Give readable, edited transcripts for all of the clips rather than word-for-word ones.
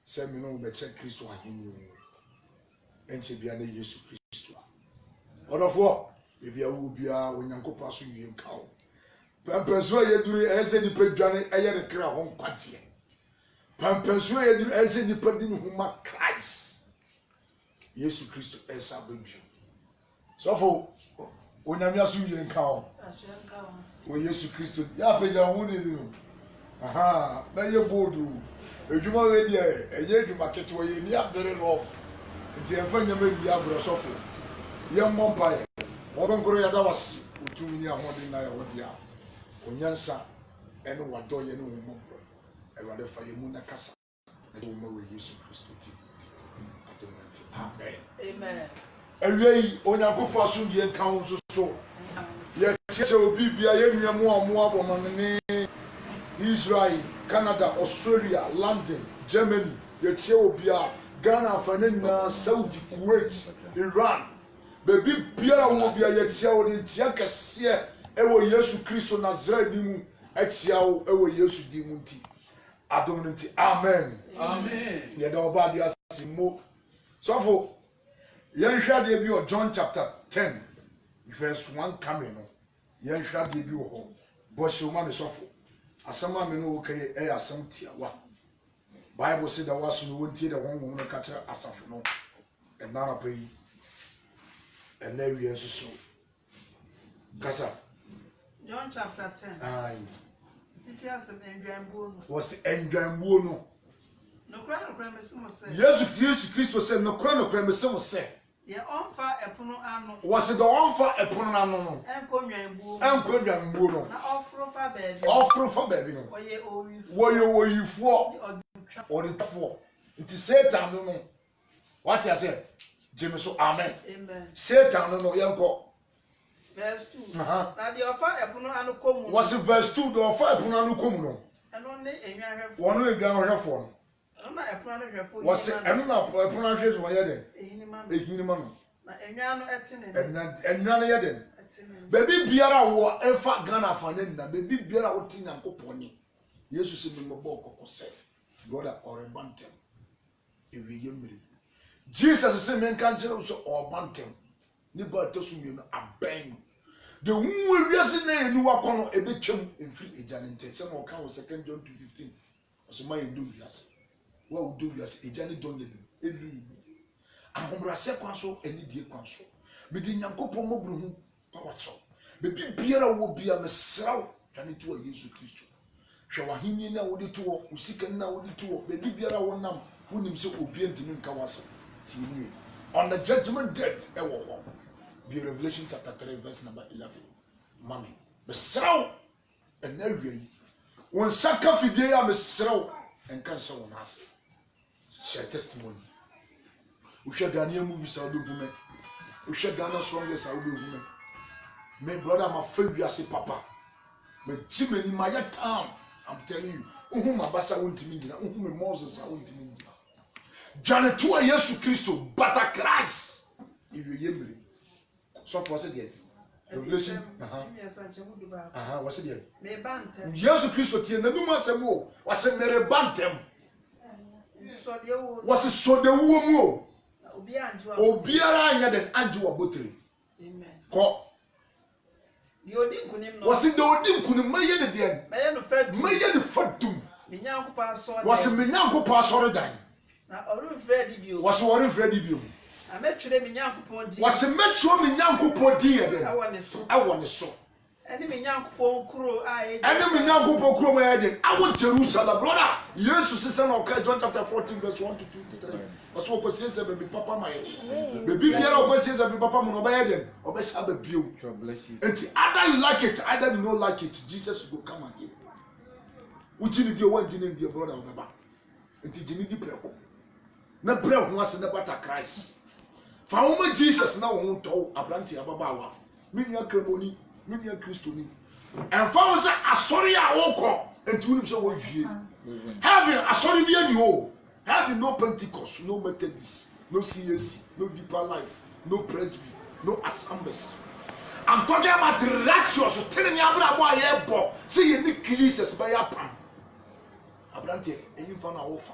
Say me no be check Christo ahini o. Enche bia na Yesu Christo. Odofo, e bia wo bia onyankopɔ so wie nka o. Pampenso ye duru ese ni pedwane eye ne kra ho nkwaje. Pampenso ye duru ese ni pedi ni huma Christ. Yesu Christo esa babu. So for onyame so wie nka o. O Yesu Christo ya peja hu ni no. Aha, na ye bodu. Ejuma we die, eye ejuma keto ye ni abere no. Nti enfa nyama bi abro sofo. Ye mmompa ye. Wokonkoro ya dawasi, utumi ni ahode na ya wodia. Onyansa ene wado ye ne wo mobro. Ewade fa ye mu na kasa. E wo ma we Yesu Christo ti. Amen. Amen. Ewei onyankopɔ so ye nka wo so. Ye chese obi bia ye nuamu amu abomane Israel, Canada, Australia, London, Germany, Ethiopia, Ghana, Fanina, Saudi, Kuwait, Iran. Baby, Pierre will be a Yetiao, the Jackasia, Ewo Yesu Christo Nazareth Dimu, Etiao, Ewo Yesu Dimunti. Adominanti. Amen. Amen. Yadabadi Asimo. So for Yansha debut of John chapter 10, verse 1 coming. Yansha debut of Boshuma Sofo. Asama me no okay e asam tiawa. Bible say that was no wontie the one woman catch asafo no. And na pay. And now we so. Kasa. John chapter 10. Aye. Tifias enjambu no. Was enjambu no. No kra me simo say. Yesu Christo said no kra me simo say. Ye onfa epono ano. Was it the onfa epono ano no? Enko nwambu. Enko nwambu no. Na ofro fa baby. Ofro fa baby no. Oye oyifo. Woye oyifo. Odifo. Nti Satan no no. What you say? Jimmy so amen. Amen. Satan no no yenko. Verse 2. Na the offer epono ano komu. Was it verse 2 the offer epono ano komu no? Eno ne enwahwefo. Wono edwan hwefo no. Na epono ano hwefo. Was eno na epono ano hwefo ye den. Ehinima no. Na enwa no etene. Enwa no ye den. Baby biara wo efa Ghana fa na baby biara wo ti Nyankopon ni. Yesu se me mbo kokose. God orebantem. Ewi yemiri. Jesus say men kan kire so obantem. Ni ba tosu mi no aben. The wu wiase na enu wakono ebetwem emfiri ejane nte. Se mo kan wo 2 John 2:15. Oso ma ye do wiase. Wa wo do wiase ejane don ne dem. Elu. Ahombrase kwa so eni die kwa so. Me di Nyankopon mobru hu pawacho. Be bibiara wo bia mesraw twane to Yesu Kristo. Hwe wahenni na wo de to wo usika na wo de to wo be bibiara wo nam wonim se obi ntimi nka wase. Tini. On the judgment day e wo ho. Be Revelation chapter 3 verse number 11. Mami, mesraw enawia yi. Won saka fidie ya mesraw enka se won ase. Share testimony. Usha Ghanaian movie sa obi hume. Usha Ghana strongest sa obi hume. My brother my favorite papa. Me jimeni my town. I'm telling you. Uhuma basa wontimi ngina. Uhume Moses sa wontimi ngina. Jane to Yesu Christo but a Christ. If you yembre. So what's it there? Revelation. What's it there? Me bantem. Yesu Christo tie na numa semo. Was mere bantem. Was so de wo mu o. Obiara anya den anjiwa botiri. Amen. Ko. The odin kunim no. Was the odin kunim maye de den. Maye no fed. Maye de fadum. Minyankopa so. Was minyankopa so dan. Na oru fed bio. Was oru fed bio. Ametwere minyankopon di. Was metwo minyankopon di ye den. Awo ne so. Ene minyankopon kuro a e. Ene minyankopon kuro maye den. Awo Jerusalem brother. Jesus said no John chapter 14 verse 1 to 2 to 3. Was what was says baby papa my. Baby biara was says baby papa mo no baye den. Obesa ba bio. God bless you. And either you like it, either you don't like it, Jesus will come again. Uti ni die one jini die brother obeba. Enti jini di preko. Na bre ho ase na bata Christ. Fa wo ma Jesus na wo nto abranti ababawa. Minya kremoni, minya Christoni. En fa wo se asori a wo ko, enti unim se wo hwie. Having asori bi ani o. Having no Pentecost, no Methodist, no CAC, no Deeper Life, no Presby, no Assemblies. I'm talking about the righteous. Telling me about boy. Say you need Jesus by your palm. abrante enyi fa na wofa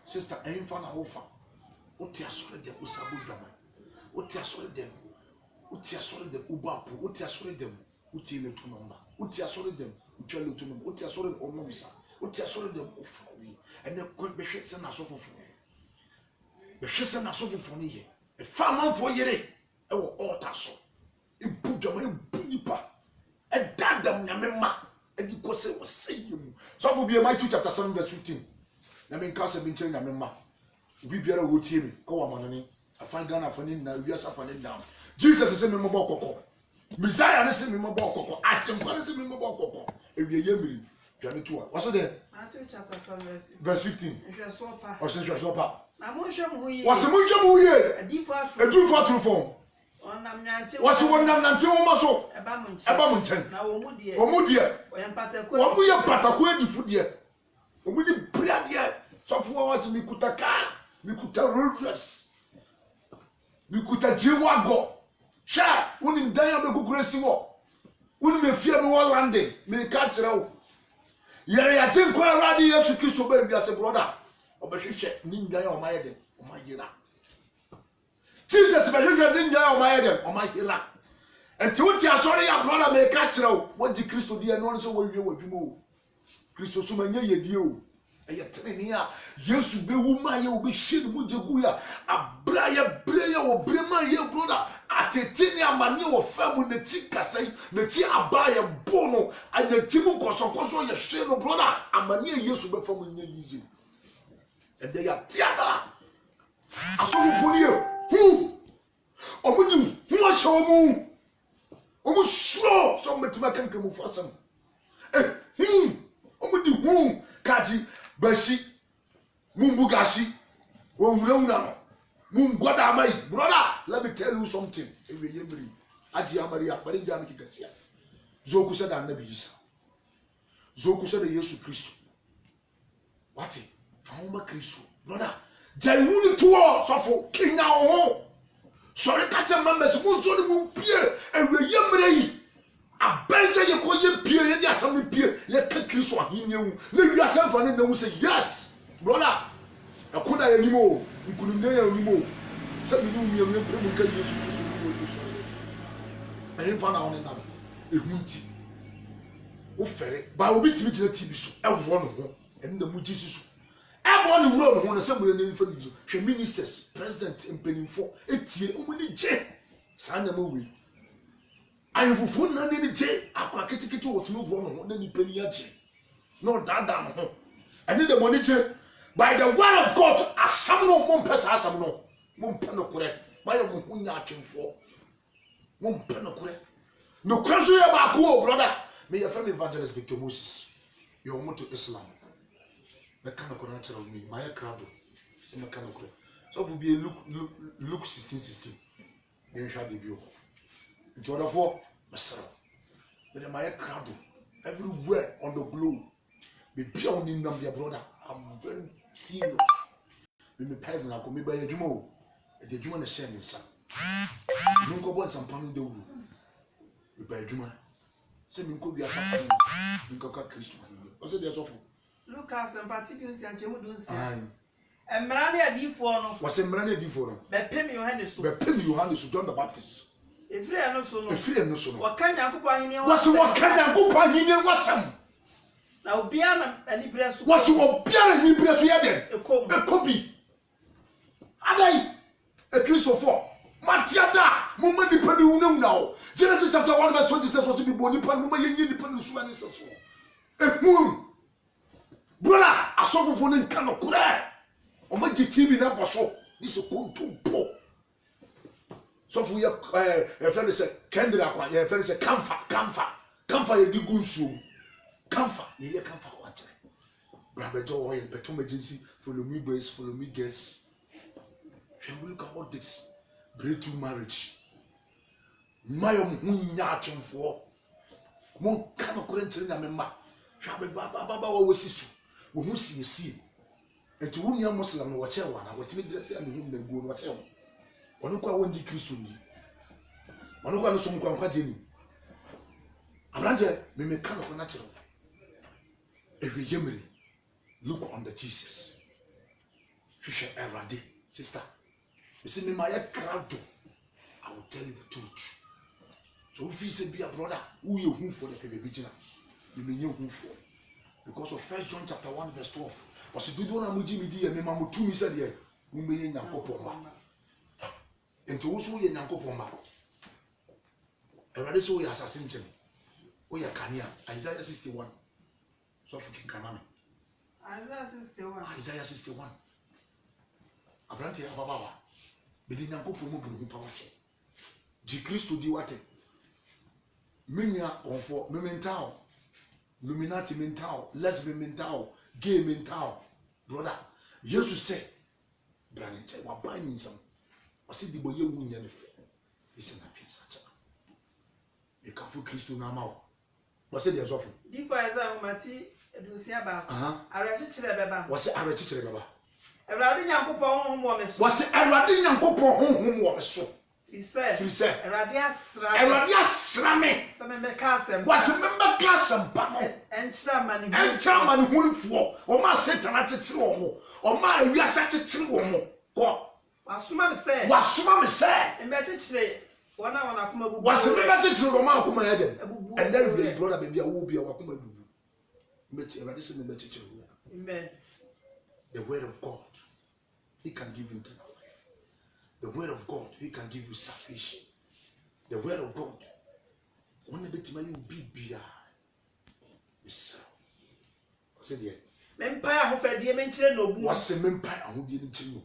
sister enyi fa na wofa oti asore dem usabo dwama oti asore dem ubapu oti asore dem uti le to number oti asore dem utwa le to number oti asore onomsa oti asore dem ofawi ene ko behwe se na so fofo behwe se na so fofo ne ye e fa manfo yere e wo altar so e bu dwama e bu nipa e dadam nyamema e di ko se wo seyem so for be Matthew chapter 7 verse 15 na me nka se bi nche nyamema obi biara wo tie me ko wa manone afan Ghana afani na wiasa afani down Jesus say me mo bokoko Messiah say me mo bokoko achempa say me mo bokoko ewie yemiri dwane to a waso de Matthew chapter 7 verse 15 nhwe so pa o se nhwe so pa na mo nhwe mo yi wase mo nhwe mo yi adifo atru form onam nyante wase wonam nante wo maso eba mo nchen na wo mu de o yempatako wo mu ye patako adifu de wo mu di brade sofo wase mi kutaka mi kuta Rolls mi kuta jiwago sha woni ndanya be kukuresi wo woni me fie me wo landing me ka kire wo yere ya tin ko awade Yesu Kristo ba biase brother obehwehwe ni ndanya o mayede o mayira Jesus be hwehwe ni ndanya o mayede o mayira enti wuti asori ya brother me ka kire wo wodi Kristo die no so wo wie wadwuma o Kristo so manya yedie o eye treni a Yesu be wu ma ye obi hye mu jegu ya abra ye bre ye wo bre ma ye brother atetini amani wo famu ne ti kasai ne ti abaye bono anyati mu kosokoso ye hye no brother amani Yesu be famu nya yizi ende ya tiada asofu funi omuni hu achomu omu suro so metima kankan mu fasam omudi hu kaji bashi mumbugashi wonwuna mungwada mai brother let me tell you something ewe yemri aji amaria bari jam kikasia zoku se da annabi Isa zoku se da Yesu Kristo wati fauma Kristo brother jai wuni tuo sofo kinya ho sori kache members mu zo ni mu pie ewe yemre yi abenze ye ko ye pie ye di asam pie ye ka Kristo ahinya wu na wi asam fa ne na wu say yes brother akuna ye nimo nkunum ne ye nimo se mi nu mi ye pemu ka Yesu Kristo ko ye so ayin fa na woni nam ehunti wo fere ba obi timi gina TV so e wo no ho ene da mu Jesus e bo ne wuro no ho na se mo ye ne fa ni so hwe ministers president empenimfo etie omuni je sa nya ma wi ayfufu na ni je akwa kitikiti wotumi wuro no ho na ni pani aje no dada no ho ene da money je by the word of God asam no mo mpesa asam no mo mpa no kore by mo hunya atwemfo mo mpa no kore no kwanso ya ba ko brother me ya family evangelist Victor Moses yo mo to Islam me kana ko na chira mi my crowd so me kana kore so for be Luke 16:16 yen sha de bio it's wonderful masara me my crowd everywhere on the globe be be on in them brother I'm very serious me pay na ko me ba yadwuma o e dwuma na share me nsa me nko bo nsampa no dawuru me ba yadwuma se me nko bia sa me nko ka Kristo o se de sofo Lucas empathy si anchemu dunsi emra na adifo no wase emra na adifo no be pem Yohane so John the Baptist efiri eno so no wakanya Yankopɔ ahini wase wakanya Yankopɔ ahini wasam na obia na anibere so wase obia na anibere so yede ekobi adai e Christopher Matiada mama nipa bi wuna o Genesis chapter 1 verse 26 was be boni pa mama yenyi nipa no so ani seso brother asofofo ne nka no kure o ma je TV na boso ni se kontumpo sofu ya friend say kendra kwa ya friend say kamfa ye digu nsuo kamfa ye kamfa kwa chere brother jo oil betom agency follow me boys follow me girls we look at all this breakthrough marriage mayo munya atwemfo mon kan ko rentere na memma hwa baba wo wasisu wo hu siesie enti wo nua muslim no wo che wa na wo timi dress ya me hu na guo no wo che wo onu kwa wo ndi Kristo ni onu kwa no so mkwa nkwa jeni abranje me kan ko na kire ewe yemre Look on the Jesus. Fisher Eradi, sister. You see me, my crowd. I will tell you the truth. So if you say be a brother, who you who for the baby Gina? You mean you who for? Because of 1 John chapter 1 verse 12. Was it do not muji midi and mamu to me said ye, we may yankopoma. And to also ye yankopoma. Eradi so ye assassin Jimmy. Oh ya Kanya, Isaiah 61. So for King Kanami. Isaiah 61. Isaiah 61. Abranti ya babawa. Bidi nyankopomo bulu power. Ji Christo di wate. Minya onfo mementao. Illuminati mentao, lesbian mentao, gay mentao. Brother, Jesus said, Branite, wa buying some. Was it the boy you win any fair? Listen up, such a. You can't feel Christo now. Was it the often? Differ Mati, Luciaba. I read Chileba. Was it Arachi Chileba? A riding Yankopon woman. Was it a riding Yankopon whom was so? He said, a radias rame. Some member Cassim. What's a member class and bubble? And Chairman who for, or my center at a true, or my reassert a true. Go. What Summa said, what Summa said, and better say, 1 hour I come up. What's a member to Roma, and then we brought a baby, I will be a Wakuma. Amen. The word of God, He can give you eternal life. The word of God, He can give you salvation. The word of God, one bit may you be beer. Yes, what's it there? Empire who fed the mention no what's the empire who didn't know?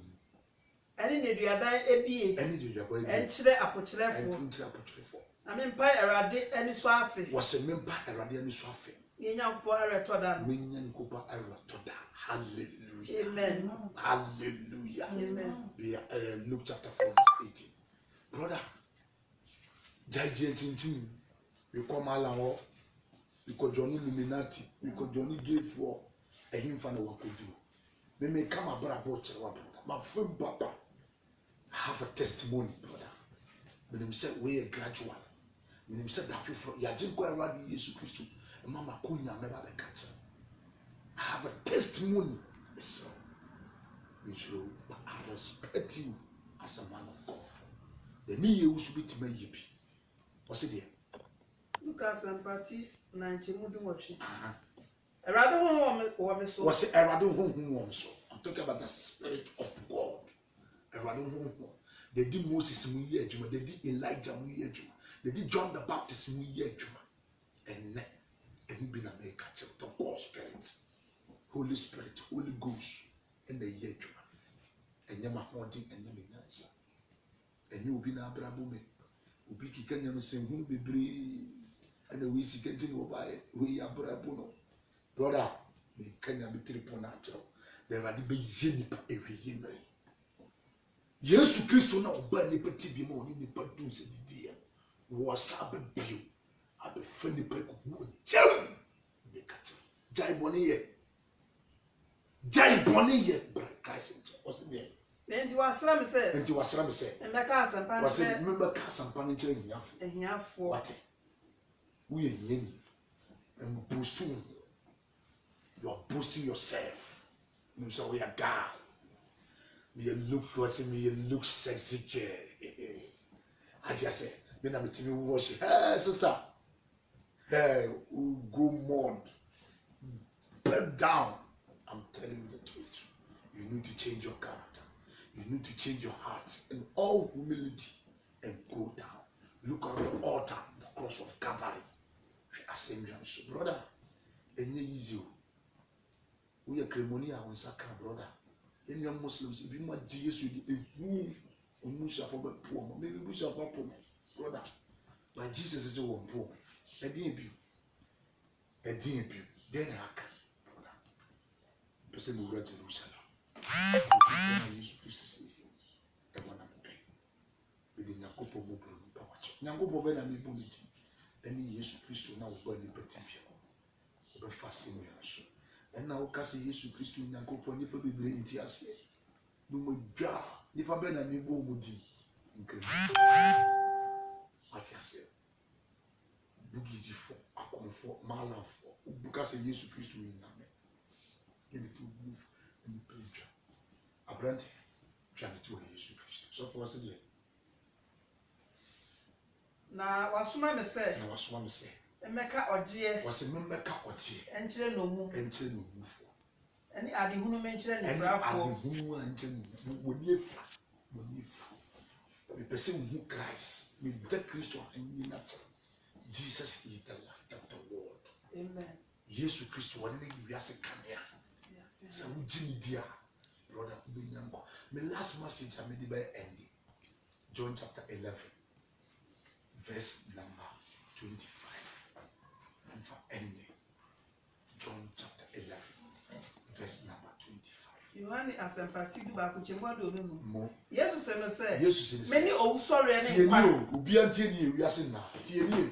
Any did you die a be Any did you going and chile apochile for? I mean, pie erade any swaffy. What's a member erade any swaffy? Young poor retoda. Minion copa eratoda. Hallelujah. Amen. Hallelujah. Amen. Luke chapter 4 verse 18. Brother, Jai Chin, you come along, you could join Illuminati, you could join gay for a him fan of what could do. They may come about my friend Papa. I have a testimony, brother. When him said we are gradual. When him said that from Yajin go around Jesus Christ, and Mama Kunya never the catcher. I have a testimony, so but I respect you as a man of God. The me you should be to me yippee. What's it there? Lucas and Patty, 19 would watch it. A rather home so. What's it? A rather home so. I'm talking about the Spirit of God. A rather home. They did Moses Muye Juma, they did Elijah Muye Juma, they did John the Baptist Muye Juma, and he been a make catch the God Spirit, Holy Spirit, Holy Ghost, and the year Juma, and Yama haunting and Yama Yansa, and you will be now Brabume, who be kicking them saying, whom be brave, and the way she continue by we are Brabuno, brother, me can be triple natural, there are the big Yenipa every year. Yesu Kristo na oba ni pati bi ma oni ni patu se didia wo sabe bio abe fani pa ko wo jam me kacha jai boni ye bra Christ o se dey enti wasra me se me ka asampa se remember ka asampa ni kire hiafo what we ye ni and boosting you are boosting yourself you say we are God. You look what's me, you look sexy, I just say, then I'm telling you, wash it. Hey, sister. Hey, go mad. Bend down. I'm telling you the truth. You need to change your character. You need to change your heart in all humility and go down. Look at the altar, the cross of Calvary. Assembly. So, brother, and easy. We are ceremonial on Saka, brother. In your Muslims, if you want Jesus, you Umusha for the poor, maybe Busha for poor, brother. But Jesus is a one poor. A deep you. Then I can, brother. Person who read Jerusalem. Jesus Christ says, the one I'm paying. Within Yakopo Mobile Power. Yango Bobena Mibunity. Any Jesus Christ now burn the petition. Over fasting. And now, Cassie Jesus Christ in Yankopo, Nipa be brain tears here. No more jar, Nipa Ben and Nibo Mudi. What you say? Boogie for, I come for, my love for, because Jesus Christ in Name. Get the food move and the picture. A brand trying to Jesus Christ. So for us again. Na wasoma me say. Na wasoma me say. Emeka ogie. Was a memeka ogie. Enchire no mu. Enchire no mu fo. Ani ade hunu menchire ne frafo. Ade hunu enchire no mu. Woni efra. Woni efra. Me person who Christ. Me the Christ and natural. Jesus is the light of the world. Amen. Jesus Christ wani ne wi ase kamea. Yes. So we jini dia. Brother Kubenyanko. My last message I made by ending. John chapter 11. Verse number 25. And for ending. John chapter 11. Verse number 25. Yohane asempati du ba ko chemwa do no Mo. Jesus se no say. Jesus se. Many o sorry any kwa. Tie ni o, obi antie ni wi ase na. Tie ni.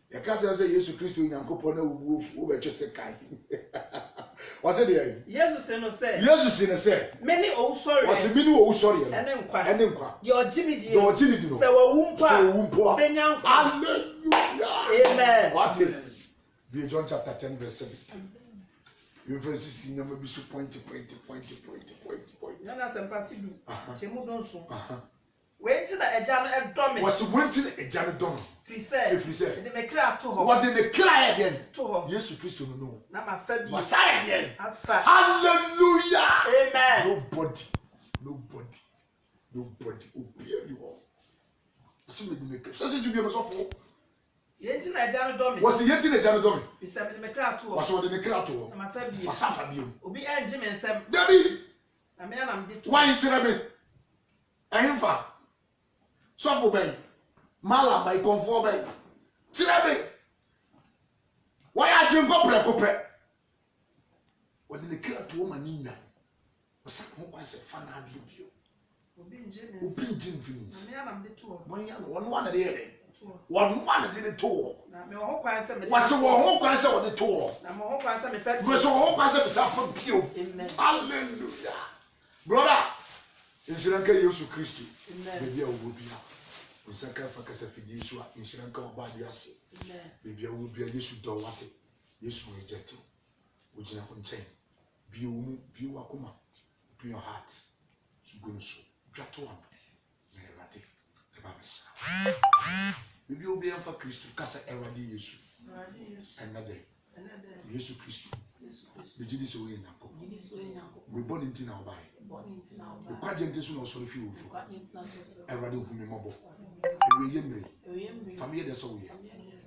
Ya ka tell say Jesus Christ Onyankopon na obu ofu be twese kai. Was it there? Jesus se no say. Jesus se no say. Many o sorry. Was many o sorry. Ene nkwa. Ene nkwa. Your Jimmy die. Your Jimmy die no. Se wo wumpa. Se wo wumpa. Benyankwa. Hallelujah. Amen. What is it? John chapter 10 verse 17. You verse 16 number be so point. Yana asempati du. Chemu don so. Wait till the ejano e domi. Was waiting ejano domi. Free say. The me cry to her. What did they cry again? To her. Jesus Christ no. Na ma fa bi. Messiah again. Afa. Hallelujah. Amen. Nobody obey you all. See me the make. So you be myself for. Yenti na ejano domi. Was yenti na ejano domi. Free say the me cry to her. Was what the cry to her. Na ma fa bi. Masafa bi. Obi enji me nsem. Dabi. Na me na me de to. Why tell me? Ahimfa. So for ben. Mala by comfort ben. Tell me. Why are you go what did the cry to woman in? Was that more quite a fan of you? Obi enji me Obi nsem. enji me. Na me na me de to. One there. One did it to. Na me ho kwan se me. Was the one kwan say what the to. Na me ho kwan se me fa. Because one kwan say for pure. Amen. Hallelujah. Brother, insiranka Yesu Kristo. Amen. Baby owo bia. Nsaka fa kasa fidi Yesu a insiranka oba dia ase. Amen. Baby owo bia Yesu do wate. Yesu reject. Ojina ko nchen. Bi omu, bi wakoma. Open your heart. Sugunso. Dwato am. Na erade. Eba mesa. Baby obi amfa Kristo kasa erade Yesu. Erade Yesu. Another. Yesu Kristo. Yesu Kristo. Bejidi so we nyanko. Gidi so enyanko. We born into now by. Kwa jente so no so fi ofu. Erade hu me mobo. Ewe yemre. Family de so we.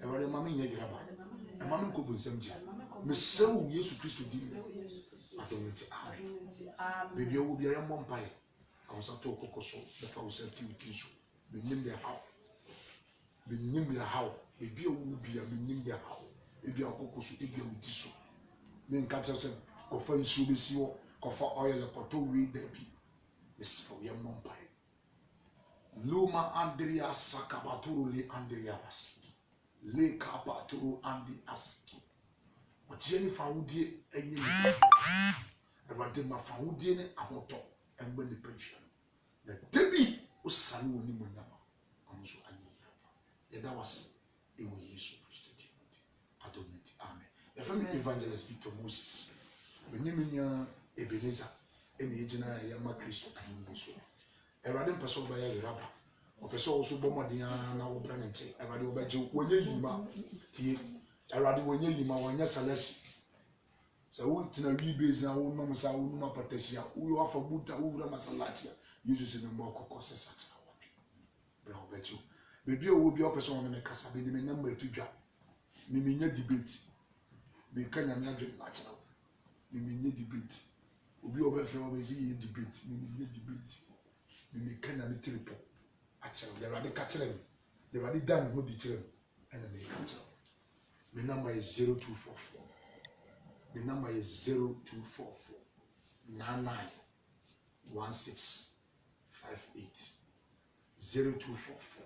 Erade mama nya giraba. E mama ko bu nsam ji. Me sewu Yesu Kristo di. Adomiti amen. Baby owo bi ya mompae. Awusa to kokoso. Da fa wo safety uti so. Be nim be how. Be nim be how. Baby owo bi ya be nim be how. Ebi akokoso ebi uti so. Me nka tell say ko fa nsu be si wo. Kofa oil koto we debi is for your mompai luma andria sakabaturu le andria basi le kapaturu andi aski otieni faudie enye ni erade ma faudie ne ahoto embe ni pejia na debi osane woni monyama onso anyi yeda was ewo Yesu Kristo timoti adomiti amen the family evangelist Victor Moses beniminya Ebenezer eni ejina ya ma Kristo anyi so erade mpeso ba ya raba opeso oso bomoden na wo bra nche erade wo baje wonye yima tie erade wonye yima wonye salasi so wo tina wi base na wo nom sa wo numa patashia wo afa buta wo wura masalachi Jesus ne mo kokko sesa cha wo bra wo baje bebi owo bi opeso won me kasa be me number tudwa me nya debate be kanya me adwe na cha me nya debate obi obefre obezi ye debate me debate me kana me triple actually the radical challenge the radical dan ho di challenge and me catch the number is 0244 the number is 0244 991658 0244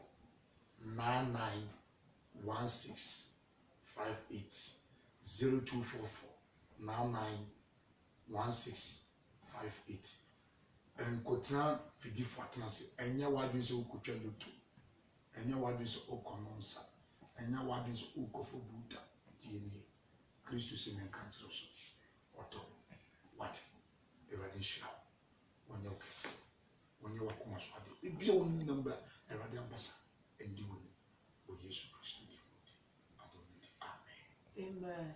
991658 0244 991658 enkotra fidi fatnase enya wadwe so okotwa lotu enya wadwe so okononsa enya wadwe so okofo buta tieni Kristo se men kantra so oto What? Erade nhyira wo. Wonyɛ wo kɛse. Wonyɛ wakoma so ade. Ebi a wonni number erade ambasa endi wo. O Yesu Kristo di. Amen. Amen.